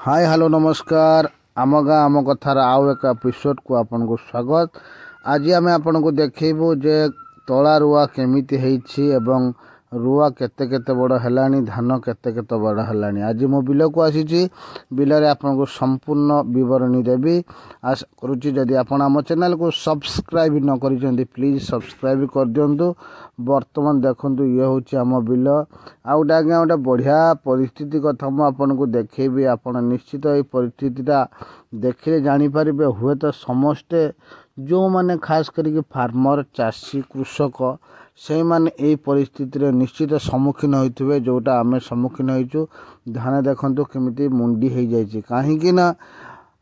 Hi hello नमस्कार आम गाँ आम कथार आउ एक एपिसोड को आपन को स्वागत। आज आम आपन को देखबू जे तला रुआ केमिति हेछि एवं रुआ केते केते बड़ हेलानी धान केते केते बड़ हेलानी। आज मो बिल को आसीछि बिल रे आपन को संपूर्ण विवरणी देबी। आशा करूछि जदि आपन आम चैनल को सब्सक्राइब न करिसेंती प्लीज सब्सक्राइब कर दियंतु। वर्तमान देखंतु ये होछि आम बिल आउटा आज्ञा गोटे बढ़िया परिस्थिति कथा मु आपन को देखेबी। आपन निश्चित ये परिस्थितिटा देखिले जानि परिबे हुए तो समस्ते जो माने खास करके फार्मर चाषी कृषक से माने ए परिस्थिति रे निश्चित सम्मुखीन होइथिबे जोटा आमे सम्मुखीन होइछु। धान देखंतु केमिति मुंडी हो जाइछि काहेकि ना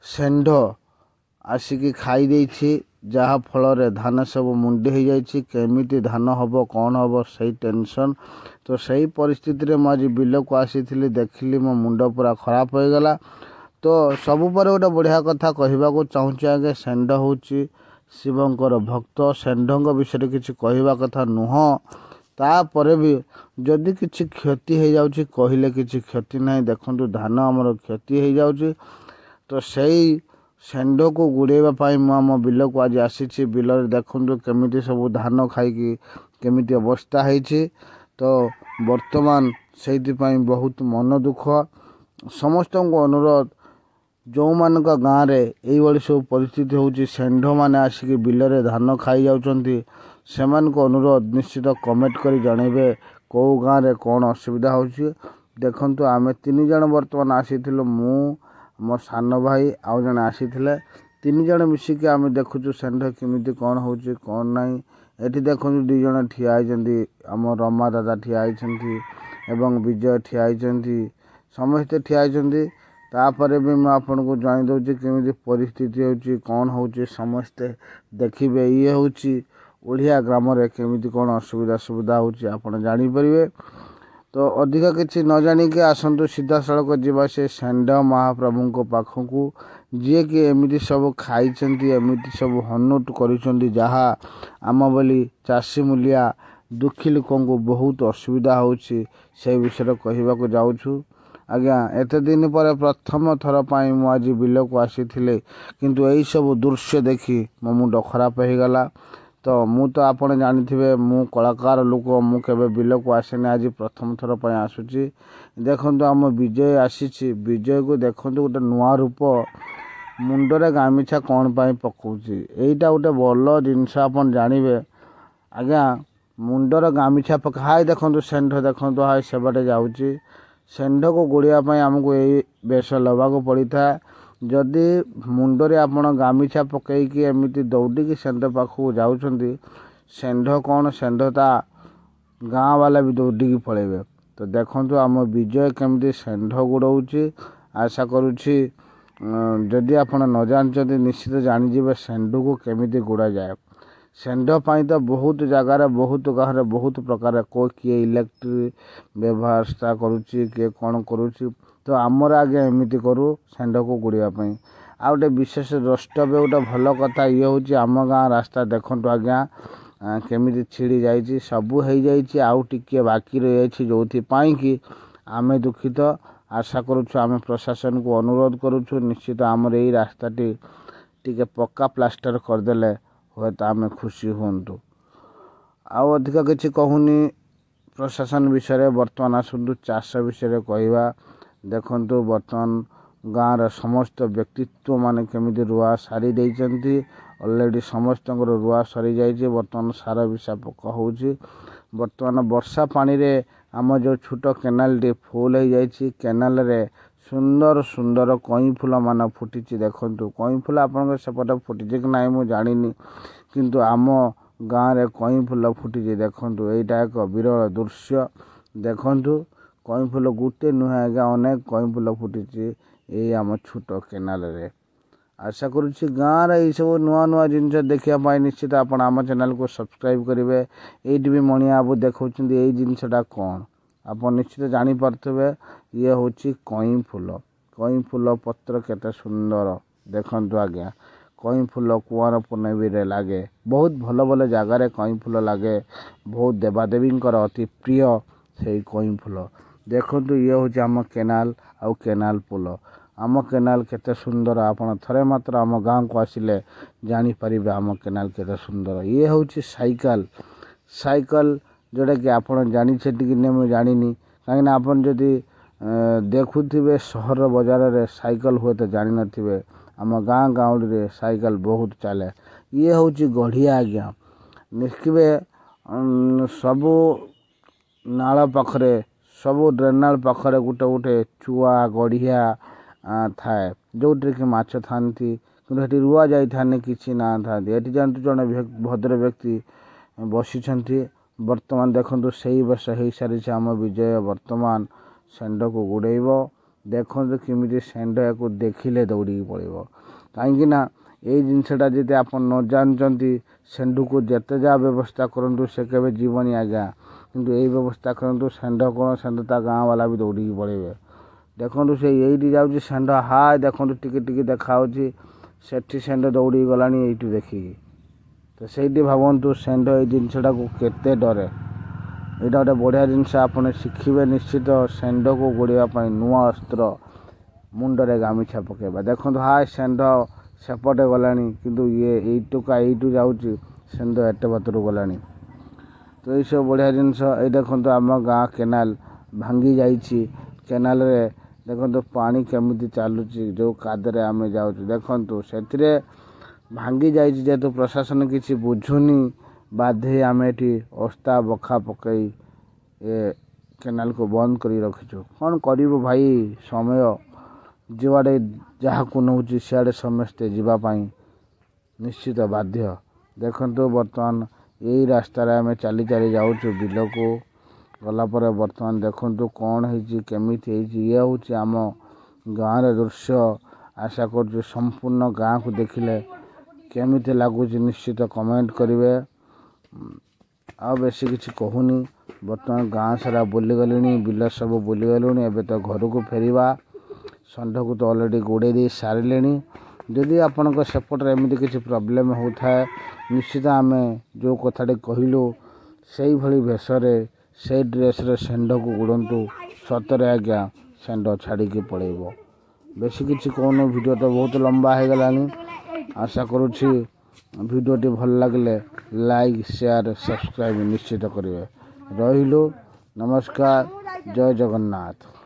षेंढ आसिकी खाई देइछि जहा फल रे धान सब मुंडी हो जाइछि। केमिति धान हबो कौन हबो सही टेंशन। तो सही परिस्थिति रे आज बिल को आसीथिली देखिली मो मुंड पूरा खराब हो गला। तो सबु पर गोटे बढ़िया कथा कहबा को चाहूछि आगे षेंढ होछि शिवंकर भक्त। षेंढଙ୍କ विषय किछि कहबा कथा नुह तापर भी जदि किछि क्षति हो जाउछि कहिले किछि क्षति नाही। देखंतु धान हमर क्षति हो जाउछि तो सही षेंढ को गुड़ेबा पाई मु आम बिल को आज आसीछि। बिल रे देखंतु केमिति सब धान खाइकी केमिति अवस्था ହେଇछि। तो वर्तमान सेति पाई बहुत मन दुख। समस्त को अनुरोध जो मान गाँव रे यही भाई सब परिस्थिति होउछि षेंढ माने आसिक बिल रे धान खाई जाउछंती सेमान को अनुरोध निश्चित कमेंट करी जणेबे को गाँव रे कौन असुविधा होउछि। देखंतु आमे 3 जण वर्तमान आसीथिलु मु मोर सान भाई आउ जण आसीथिले 3 जण मिसिक आमे देखुछु षेंढ केमिति कौन होउछि कौन नाही। एठी देखंतु 2 जण ठिया आइछंती हम रमा दादा ठिया आइछंती एवं विजय ठिया आइछंती समस्त ठिया आइछंती। तापर भी मैं आपन को जानि दउछि केमिति परिस्थिति होउछि कौन होउछि समस्ते देखिबे। ये होउछि ओडिया ग्राम रे केमिति कौन असुविधा सुविधा होउछि आपन जानि परिबे। तो अधिक किछि न जानि के आसंतु सीधा सड़क जीवा से षेंढ महाप्रभु को पाखु को जे कि एमिति सब खाइछंती एमिति सब हनुट करिछंती जहा आम बोली चाषी मूलिया दुखी लोकन को बहुत असुविधा होउछि से विषय कहबा को जाउछु। आज्ञा एते दिन पर प्रथम थर पाई मु आज बिल को आसीथिले किंतु एई सब दृश्य देखी मो मुंड खराब हो गला। तो मु तो आपण जानिथिबे मु कलाकार लोक मु केबे बिल को आसेने आज प्रथम थर पाई आसुची। देखंतु हम विजय आसीची विजय को देखंतु गोटे नुआ रूप मुंडरे गामिछा कोन पाई पकौची एईटा गोटे बल्ल जिंस आपण जानिबे। आज्ञा मुंडर गामिछा पका हाय देखंतु षेंढ देखंतु हाय सेबाटे जाउची षेंढ को गोड़िया पाई हमको यही बेश लबा को पड़ी था। जदि मुंडरे आपण गामिछा पकईकी एमिति दौड़िकी षेंढ पाखु जाउछंती षेंढ कौन षेंढ ता गाँ वाला भी दौड़िकी पळेबे। तो देखंतु आम विजय केमिति षेंढ गुड़ाउछि। आशा करूछि जदि आपण न जानचंती निश्चित जानि जिवे षेंढ को केमिति गुड़ा जाए। षेंढ पाई तो बहुत जगार बहुत गाँव बहुत प्रकार को किए इलेक्ट्रिक व्यवस्था करुच्ची किए कौन करुच्ची। तो आमर आगे एमती करूँ षेंढ को गुड़िया आ गोटे विशेष द्रष्टव्य गोटे भल कथा ये हूँ आम गाँ रास्ता देखु आज्ञा केमिति छिड़ी जाइए सबू हो जाइए आउ टिके बाकी रही जो कि आमे दुखित। आशा करुछु आमे प्रशासन को अनुरोध करुछु निश्चित आमर यही रास्ताटी टिके पक्का प्लास्टर करदेले हुए तो आम खुशी हूँ। आउ अधिक किसी कहूनी प्रशासन विषय बर्तमान आसतु चाष विषय कहवा। देखंतु बर्तमान गाँव समस्त व्यक्तित्व माने केमिति रुआ सारी देइचंती ऑलरेडी समस्त रुआ सरी जाइए। बर्तमान सार विषा पका होउछि। बर्तमान वर्षा पानी रे आम जो छोट केनाल टी फुल हो जाइए केनाल रे सुंदर सुंदर कई फूल मान फुटी। देखंतु कई फूल आपन सेपटे फुटी कि ना मु जानिनी किंतु आम गाँव रे कई फूल फुटी। देखंतु एटा एक विरल दृश्य। देखंतु कई फूल गुटे नुहे आज्ञा अनेक कई फूल फुटी ये आम छोट केनाल रे। आशा करुच्ची गाँव रे सब नुआ नुआ जिनस देखा निश्चित आप आम चैनल को सब्सक्राइब करेंगे। ये भी मणिया बाबू देखा यही जिनसटा कौन आप निश्चित जानीपे ये हूँ कई फूल पत्र केते सुंदर। देखंतु आज्ञा कई फूल कुआर पुनवी लगे बहुत भल भल जगार कई फूल लगे बहुत देवादेवी अति प्रिय से कई फूल। देखंतु ये हूँ आम केनाल आउ केनाल पुल आम केनाल केते सुंदर आपण थरे मात्र आम गाँव को आसिले जानी परिबे आम केनाल केते सुंदर। ये होची साइकल साइकल जोड़ा कि आपण जानी छेटी कि मैं जानिनी कहीं आपन जदि देखुथिबे सहर बजार रे साइकल हुए तो जानि नथिबे आम गाँ गाँव रे साइकल बहुत चले। ये होची गढ़िया आज्ञा देखिबे सबू नाल पाखरे सबू ड्रेनाल पाखरे गुटे गुटे चुआ गढ़िया थाए जोटे कि माछ थांती कि रुआ जाए किसी ना था ये जानते जड़े भद्र व्यक्ति बसी वर्तमान देखो से वर्ष हो सारी आम विजय वर्तमान षेंढ को गुड़ेब देखो किमी षेंढ को देखिले दौड़ी पड़ो कहीं ये जिनसा जी आप न जानते षेंढ को जिते जहाँ व्यवस्था करूँ से केवे जीवनी आज्ञा किंतु यही व्यवस्था करूँ षेंढ कौन षेंढ ता गाँव वाला भी दौड़ी पड़े देखो से यही जाऊँगी षेंढ हाय देखो टिके टिके देखा सेठी षेंढ दौड़ी गला ये देखिकी तो सही भावतु षेंढ ये जिनसा को केते डरे यहाँ गोटे बढ़िया जिनस आप शिखिबे निश्चित षेंढ को गोड़ापी नुआ अस्त्र मुंडरे गामिछा पकेबा देखो हाय षेंढ सेपटे गलानी किंतु ये यीटुका यू जाऊँगी षेंढ एटे बातर गलानी तो ये सब बढ़िया जिनस ये देखो आम गाँ केनाल भांगी जाइए केनाल रे देखो पानी केमिति चलुची जो कादरे आम जाऊँ देखु से भांगी जाइए जेहेतु प्रशासन किसी बुझुनी बाधे आम ये ओस्ता बखा पकई ये केनाल को बंद कर रखीचु कौन करू भाई समय जुआड़े जहाँ को नौ सियाड़े समस्ते जावाई निश्चित बाध्य देखु बर्तमान यही रास्तार आम चली चली जाऊँ बिल को गलापर बर्तमान देखु कौन होमी ये हूँ आम गाँव दृश्य आशा कर संपूर्ण गाँ को देखिले केमिति लगुच निश्चित कमेंट करेंगे आ बेसी किसी कहूनी बर्तमान गाँ सारा बुलीगली बिल सब बुलीगलुणी एवं तो घर को फेरवा षंढ को तो अलरेडी गोड़े दे सारे जदि आपण सेपटे एमती किसी प्रोब्लेम होता है निश्चित आम जो कथाटी कहलु से भली भेषरे से ड्रेस षेंढ को गुड़ंतु सतरे आज्ञा षेंढ छाड़ी पड़ेब बेसी किसी कौन वीडियो तो बहुत लंबा हो गलानी आशा करुँची भिडियोटी भल लगे लाइक शेयर सब्सक्राइब निश्चित करेंगे रहिलु नमस्कार जय जगन्नाथ।